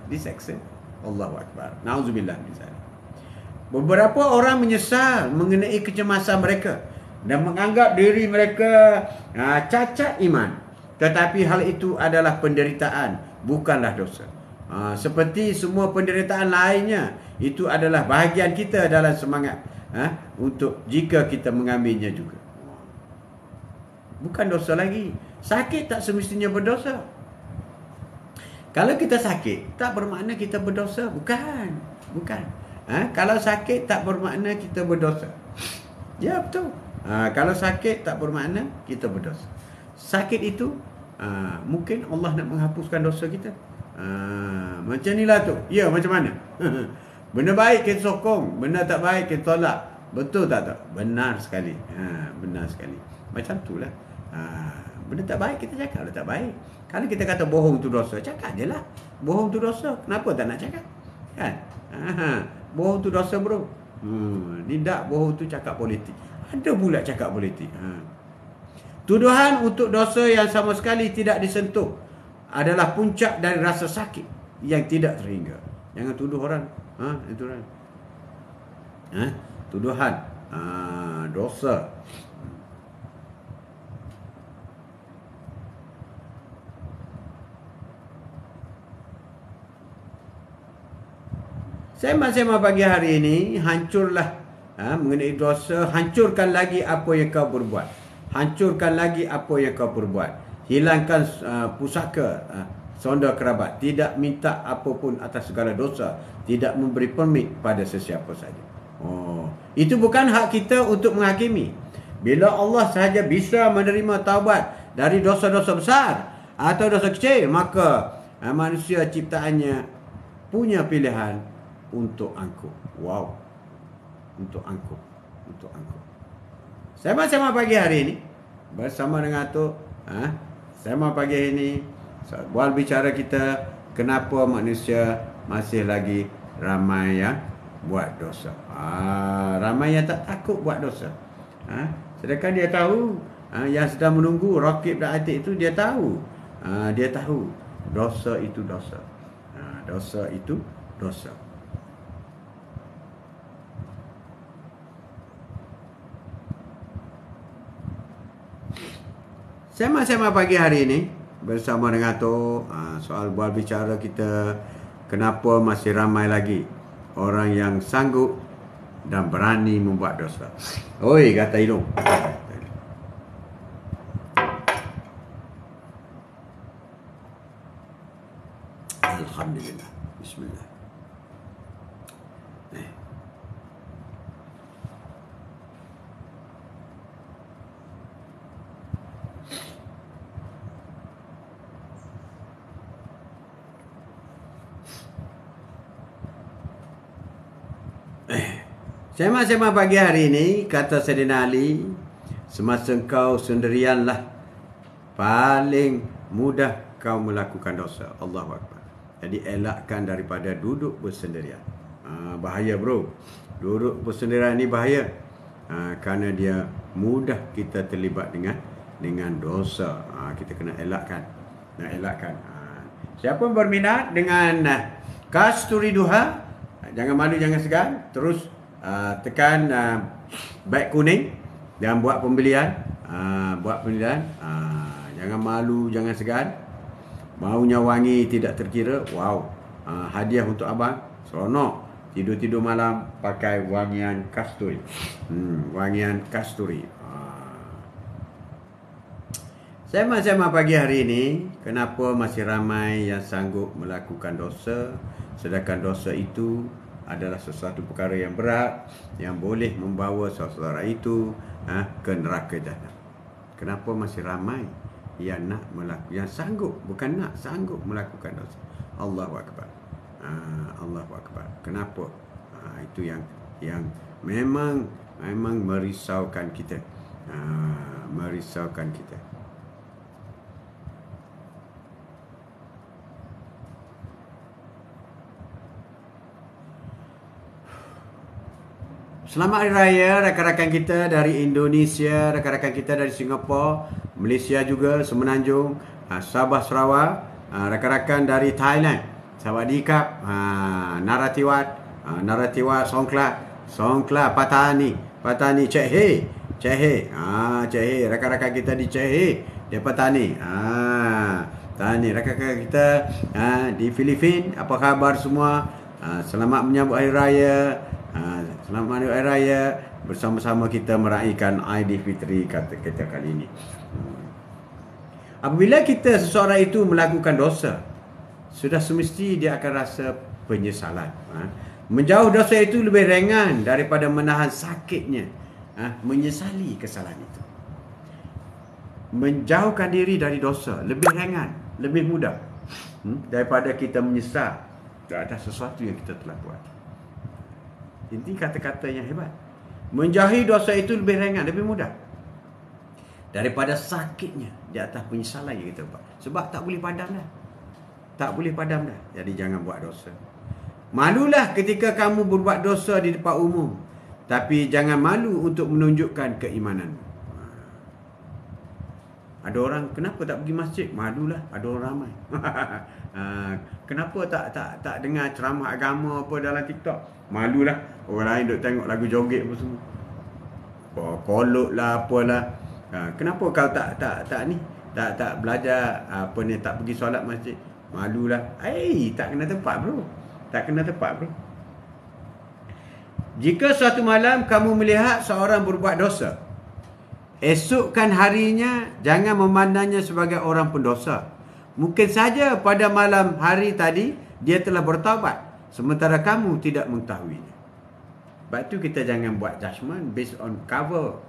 Diseksa. Allahu Akbar. Nauzubillah min zalik. Beberapa orang menyesal mengenai kecemasan mereka dan menganggap diri mereka cacat iman. Tetapi hal itu adalah penderitaan, bukanlah dosa. Seperti semua penderitaan lainnya, itu adalah bahagian kita dalam semangat untuk jika kita mengambilnya juga. Bukan dosa lagi. Sakit tak semestinya berdosa. Kalau kita sakit, tak bermakna kita berdosa. Bukan. Kalau sakit tak bermakna kita berdosa. Ya, betul. Kalau sakit tak bermakna kita berdosa. Sakit itu mungkin Allah nak menghapuskan dosa kita. Macam inilah tu. Ya, macam mana? Benda baik kita sokong, benda tak baik kita tolak. Betul tak? Benar sekali. Benar sekali. Macam itulah. Benda tak baik kita cakap tak baik. Kalau kita kata bohong tu dosa, cakap je lah. Bohong tu dosa. Kenapa tak nak cakap? Kan? Bohong tu dosa bro. Tidak, bohong tu cakap politik. Ada pula cakap politik. Tuduhan untuk dosa yang sama sekali tidak disentuh adalah puncak dari rasa sakit yang tidak terhingga. Jangan tuduh orang. Tuduhan. Tuduhan. Dosa. Sembang-sembang pagi hari ini, hancurlah mengenai dosa. Hancurkan lagi apa yang kau berbuat. Hancurkan lagi apa yang kau berbuat. Hilangkan pusaka sonda kerabat. Tidak minta apapun atas segala dosa. Tidak memberi permit pada sesiapa saja. Itu bukan hak kita untuk menghakimi. Bila Allah sahaja bisa menerima taubat dari dosa-dosa besar atau dosa kecil, maka manusia ciptaannya punya pilihan untuk angkuh. Wow. Untuk angkuh. Untuk angkuh. Sembang-sembang pagi hari ini bersama dengan Atuk. Sembang pagi ini bual bicara kita, kenapa manusia masih lagi ramai yang buat dosa. Ramai yang tak takut buat dosa. Sedangkan dia tahu, yang sedang menunggu Raqib dan Atid itu, dia tahu. Dia tahu dosa itu dosa. Dosa itu dosa. Sembang-sembang pagi hari ini bersama dengan Atuk, soal bual bicara kita, kenapa masih ramai lagi orang yang sanggup dan berani membuat dosa. Oi, kata hidung. Alhamdulillah. Bismillah. Sembang-sembang pagi hari ini, kata Sayyidina Ali, semasa kau sendirianlah paling mudah kau melakukan dosa. Allahu Akbar. Jadi elakkan daripada duduk bersendirian. Bahaya bro. Duduk bersendirian ni bahaya. Kerana dia mudah kita terlibat dengan dosa. Kita kena elakkan. Siapa yang berminat dengan Kasturi Duha, jangan malu, jangan segan. Terus tekan baik kuning dan buat pembelian. Jangan malu, jangan segan. Maunya wangi tidak terkira. Wow. Hadiah untuk abang. Seronok. Tidur-tidur malam pakai wangian kasturi. Wangian kasturi. Sembang-sembang pagi hari ini, kenapa masih ramai yang sanggup melakukan dosa, sedangkan dosa itu adalah sesuatu perkara yang berat yang boleh membawa saudara itu ke neraka jahanam. Kenapa masih ramai yang sanggup, bukan sanggup melakukan dosa? Allahu Akbar. Allahu Akbar. Kenapa? Itu yang memang merisaukan kita. Merisaukan kita. Selamat Hari Raya rakan-rakan kita dari Indonesia, rakan-rakan kita dari Singapura, Malaysia juga, Semenanjung, Sabah, Sarawak, rakan-rakan dari Thailand, Sawadikap, Naratiwat, Songkla, Patani, Cek He, rakan-rakan kita di Cek He, di Patani. Tani rakan-rakan kita di Filipina, apa khabar semua? Selamat menyambut Hari Raya. Selamat Hari Raya. Bersama-sama kita meraihkan Aidilfitri kata kita kali ini. Apabila seseorang itu melakukan dosa, sudah semesti dia akan rasa penyesalan. Menjauh dosa itu lebih ringan daripada menahan sakitnya. Menyesali kesalahan itu. Menjauhkan diri dari dosa lebih ringan, lebih mudah daripada kita menyesal terhadap sesuatu yang kita telah buat. Ini kata-kata yang hebat. Menjauhi dosa itu lebih ringan, lebih mudah daripada sakitnya di atas penyesalan yang kita buat. Sebab tak boleh padam dah. Tak boleh padam dah. Jadi jangan buat dosa. Malulah ketika kamu berbuat dosa di depan umum, tapi jangan malu untuk menunjukkan keimanan. Ada orang, kenapa tak pergi masjid? Malulah, ada orang ramai. Kenapa tak dengar ceramah agama apa dalam TikTok? Malulah, orang lain duk tengok lagu joget apa semua. Kolot lah, apalah. Kenapa kau tak belajar apa ni, tak pergi solat masjid? Malulah. Tak kena tempat bro. Tak kena tempat bro. Jika suatu malam kamu melihat seorang berbuat dosa, esokkan harinya jangan memandangnya sebagai orang pendosa. Mungkin saja pada malam hari tadi dia telah bertaubat, sementara kamu tidak mengetahuinya. Sebab tu kita jangan buat judgement based on cover.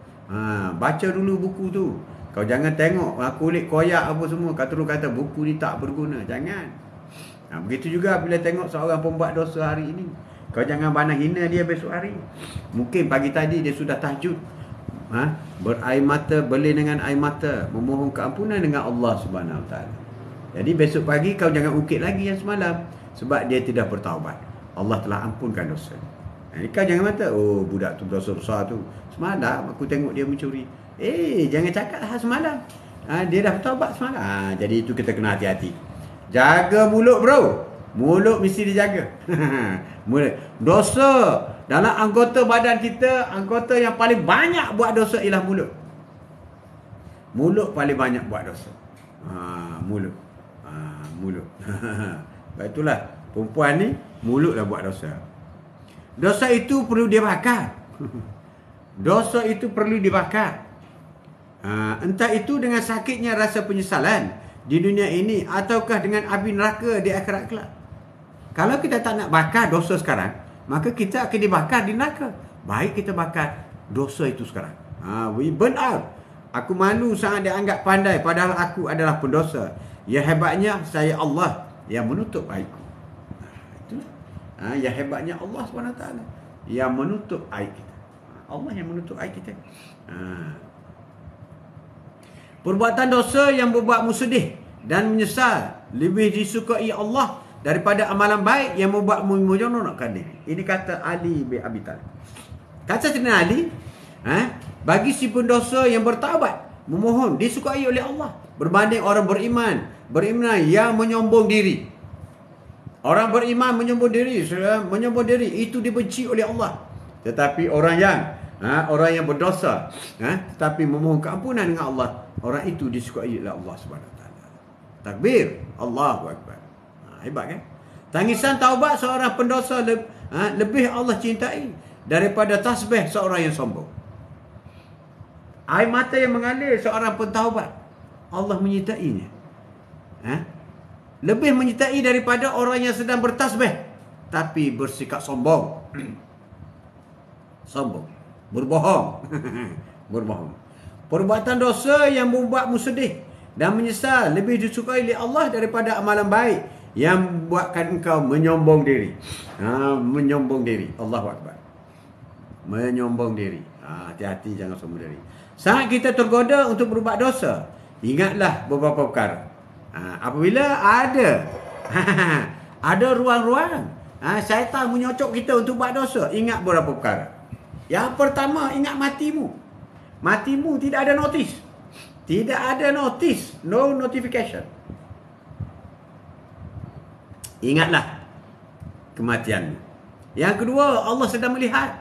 Baca dulu buku tu. Kau jangan tengok kulit koyak apa semua, terus kata buku ni tak berguna. Jangan. Begitu juga bila tengok seorang pembuat dosa hari ini, kau jangan pandang hina dia besok hari. Mungkin pagi tadi dia sudah tahajud, berair mata, beli dengan air mata, memohon keampunan dengan Allah Subhanahu Wa Taala. Jadi besok pagi kau jangan ukit lagi yang semalam, sebab dia tidak bertaubat. Allah telah ampunkan dosa. Kau jangan kata, oh budak tu dosa besar tu, semalam aku tengok dia mencuri. Jangan cakap semalam. Dia dah bertaubat semalam. Jadi itu kita kena hati-hati. Jaga mulut, bro. Mulut mesti dijaga. Mulut. Dosa dalam anggota badan kita, anggota yang paling banyak buat dosa ialah mulut. Mulut paling banyak buat dosa. Mulut. Mulut. Baik, itulah perempuan ni mulutlah buat dosa. Dosa itu perlu dibakar. Dosa itu perlu dibakar. Entah itu dengan sakitnya rasa penyesalan di dunia ini, ataukah dengan api neraka di akhirat kelak. Kalau kita tak nak bakar dosa sekarang, maka kita akan dibakar di neraka. Baik kita bakar dosa itu sekarang. We burn out. Aku malu sangat dianggap pandai, padahal aku adalah pendosa. Ya hebatnya saya Allah yang menutup aibku. Ya hebatnya Allah SWT yang menutup aib kita. Allah yang menutup aib kita. Perbuatan dosa yang membuatmu sedih dan menyesal lebih disukai Allah daripada amalan baik yang membuatmu menyoronokkan diri. Ini kata Ali bin Abi Thalib. Kata Sayyidina Ali, bagi si pendosa yang bertaubat, memohon disukai oleh Allah berbanding orang beriman yang menyombong diri. Orang beriman menyombong diri, itu dibenci oleh Allah. Tetapi orang yang berdosa, tetapi memohon keampunan dengan Allah, orang itu disukai oleh Allah Subhanahu Wa Taala. Takbir, Allahu Akbar. Hebat kan? Tangisan taubat seorang pendosa lebih Allah cintai daripada tasbih seorang yang sombong. Air mata yang mengalir seorang pentaubat, Allah menyertainya. Lebih menyertai daripada orang yang sedang bertasbih tapi bersikap sombong. Sombong, berbohong. Berbohong. Perbuatan dosa yang membuatmu sedih dan menyesal lebih disukai oleh Allah daripada amalan baik yang membuatkan engkau menyombong diri. Menyombong diri. Allahu Akbar. Menyombong diri. Hati-hati, jangan sombong diri. Saat kita tergoda untuk berbuat dosa, ingatlah beberapa perkara. Apabila ada ruang-ruang syaitan menyocok kita untuk buat dosa, ingat beberapa perkara. Yang pertama, ingat matimu. Matimu tidak ada notis. Tidak ada notis. No notification. Ingatlah kematianmu. Yang kedua, Allah sedang melihat.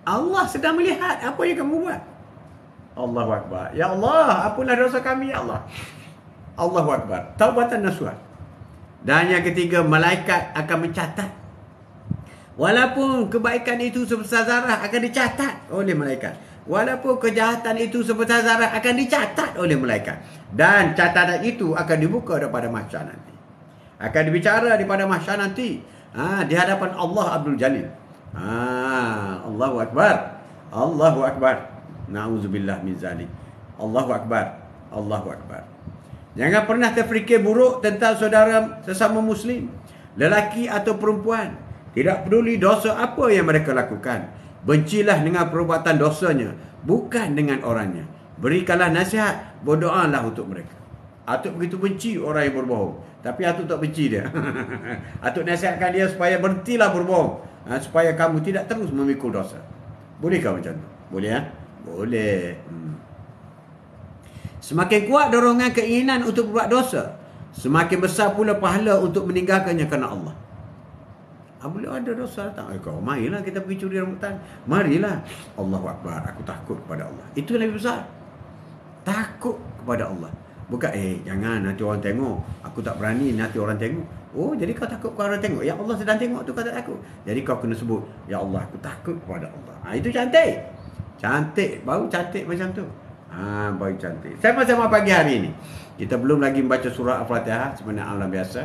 Allah sedang melihat apa yang kamu buat. Allahu Akbar. Ya Allah, ampunlah dosa kami, ya Allah. Allahu Akbar. Taubatan nasuha. Dan yang ketiga, malaikat akan mencatat. Walaupun kebaikan itu sebesar zarah akan dicatat oleh malaikat. Walaupun kejahatan itu sebesar zarah akan dicatat oleh malaikat. Dan catatan itu akan dibuka daripada mahsyar nanti. Akan dibicara daripada mahsyar nanti. Di hadapan Allah Abdul Jalil. Allahu Akbar. Allahu Akbar. Na'udzubillah min zalik. Allahu Akbar. Allahu Akbar. Jangan pernah terfikir buruk tentang saudara sesama Muslim, lelaki atau perempuan. Tidak peduli dosa apa yang mereka lakukan. Bencilah dengan perbuatan dosanya, bukan dengan orangnya. Berikanlah nasihat, berdoalah untuk mereka. Atuk begitu benci orang yang berbohong, tapi Atuk tak benci dia. Atuk nasihatkan dia supaya berhentilah berbohong, supaya kamu tidak terus memikul dosa. Bolehkah macam tu? Boleh ya? Boleh. Semakin kuat dorongan keinginan untuk berbuat dosa, semakin besar pula pahala untuk meninggalkannya kerana Allah. Bila ada dosa datang, kau marilah kita pergi curi rambutan. Marilah. Allahu Akbar, aku takut kepada Allah. Itu yang lebih besar. Takut kepada Allah. Bukan, jangan nanti orang tengok. Aku tak berani nanti orang tengok. Oh, jadi kau takut kau orang tengok? Ya Allah sedang tengok tu, kau tak takut. Jadi kau kena sebut, ya Allah aku takut kepada Allah. Itu cantik. Cantik, baru cantik macam tu. Baru cantik. Sama-sama pagi hari ini. Kita belum lagi membaca surah Al-Fatihah sebenarnya alam biasa.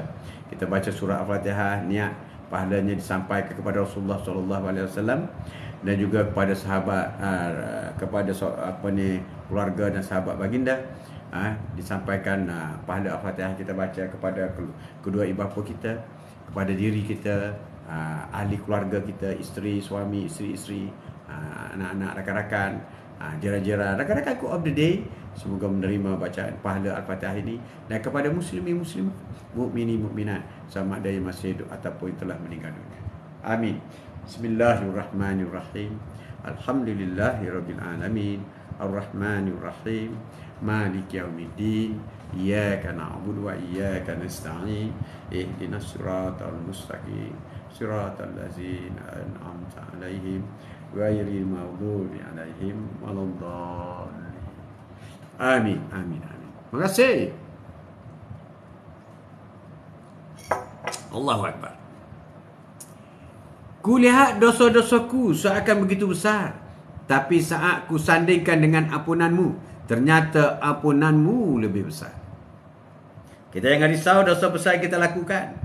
Kita baca surah Al-Fatihah, niat pahalanya disampaikan kepada Rasulullah SAW dan juga kepada sahabat, kepada keluarga dan sahabat baginda. Disampaikan pahala Al-Fatihah kita baca kepada kedua ibu bapa kita, kepada diri kita, ahli keluarga kita, isteri, suami, isteri-isteri, anak-anak, rakan-rakan, jiran-jiran, rakan-rakan of the day. Semoga menerima bacaan pahala Al-Fatihah ini, dan kepada muslimin muslimat, mukminin mukminat, sama ada yang masih hidup ataupun telah meninggal dunia. Amin. Bismillahirrahmanirrahim. Alhamdulillahirabbil alamin. Ar-Rahmanir Rahim. Maliki yaumiddin. Iyyaka na'budu wa iyyaka nasta'in. Ihdinas siratal mustaqim. Siratal ladzina an'amta 'alaihim ghairil maghdubi 'alaihim waladdallin. Amin, amin, amin. Terima kasih. Allahu Akbar. Kulihat dosa-dosaku seakan begitu besar, tapi saat ku sandingkan dengan ampunanmu, ternyata ampunanmu lebih besar. Kita jangan risau dosa besar kita lakukan,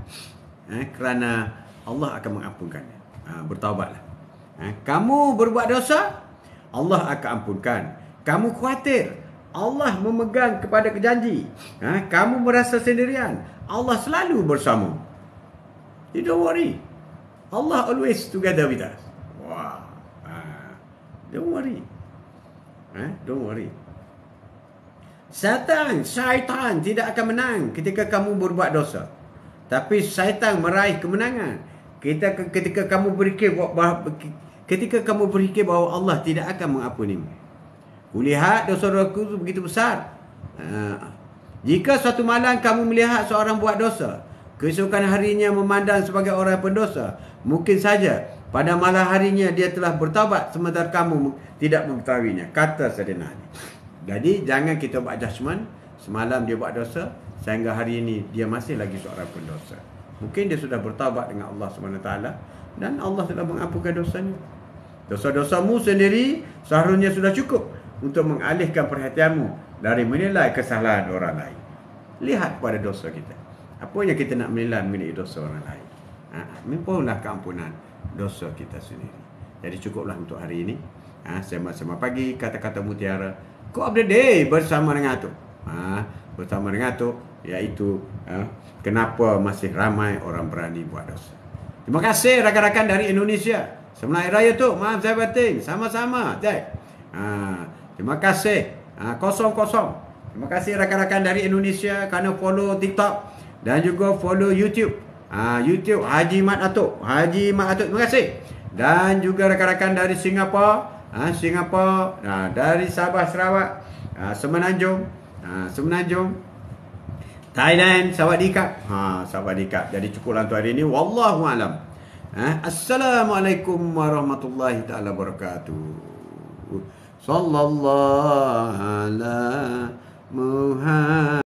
kerana Allah akan mengampunkannya. Bertaubatlah. Kamu berbuat dosa, Allah akan ampunkan. Kamu khawatir, Allah memegang kepada janji. Kamu merasa sendirian, Allah selalu bersama. You don't worry. Allah always together with us. Wow. Don't worry. Don't worry. Syaitan tidak akan menang ketika kamu berbuat dosa. Tapi syaitan meraih kemenangan ketika kamu berfikir bahawa Allah tidak akan mengampunimu. Kulihat dosa-dosaku begitu besar. Jika suatu malam kamu melihat seorang buat dosa, keesokan harinya memandang sebagai orang pendosa, mungkin saja pada malam harinya dia telah bertaubat sementara kamu tidak mengetahuinya, kata Sayyidina Ali. Jadi jangan kita buat judgement. Semalam dia buat dosa, sehingga hari ini dia masih lagi seorang pendosa. Mungkin dia sudah bertaubat dengan Allah SWT dan Allah telah mengampunkan dosanya. Dosa-dosamu sendiri seharusnya sudah cukup untuk mengalihkan perhatianmu dari menilai kesalahan orang lain. Lihat pada dosa kita. Apa yang kita nak menilai mengenai dosa orang lain? Mohonlah keampunan dosa kita sendiri. Jadi cukuplah untuk hari ini. Sema-sema pagi, kata-kata mutiara. Quote of the day bersama dengan Atuk. Bersama dengan Atuk, iaitu kenapa masih ramai orang berani buat dosa. Terima kasih rakan-rakan dari Indonesia. Selamat Hari Raya tu. Maaf saya batin. Sama-sama. Terima kasih. Kosong-kosong. Terima kasih rakan-rakan dari Indonesia kerana follow TikTok dan juga follow YouTube. YouTube Haji Mat Atuk. Haji Mat Atuk. Terima kasih. Dan juga rakan-rakan dari Singapura. Dari Sabah, Sarawak, Semenanjung, Thailand, Sawadikap. Sawadikap. Jadi cukuplah untuk hari ini. Wallahu alam. Assalamualaikum warahmatullahi taala wabarakatuh. Sallallahu ala Muhammad.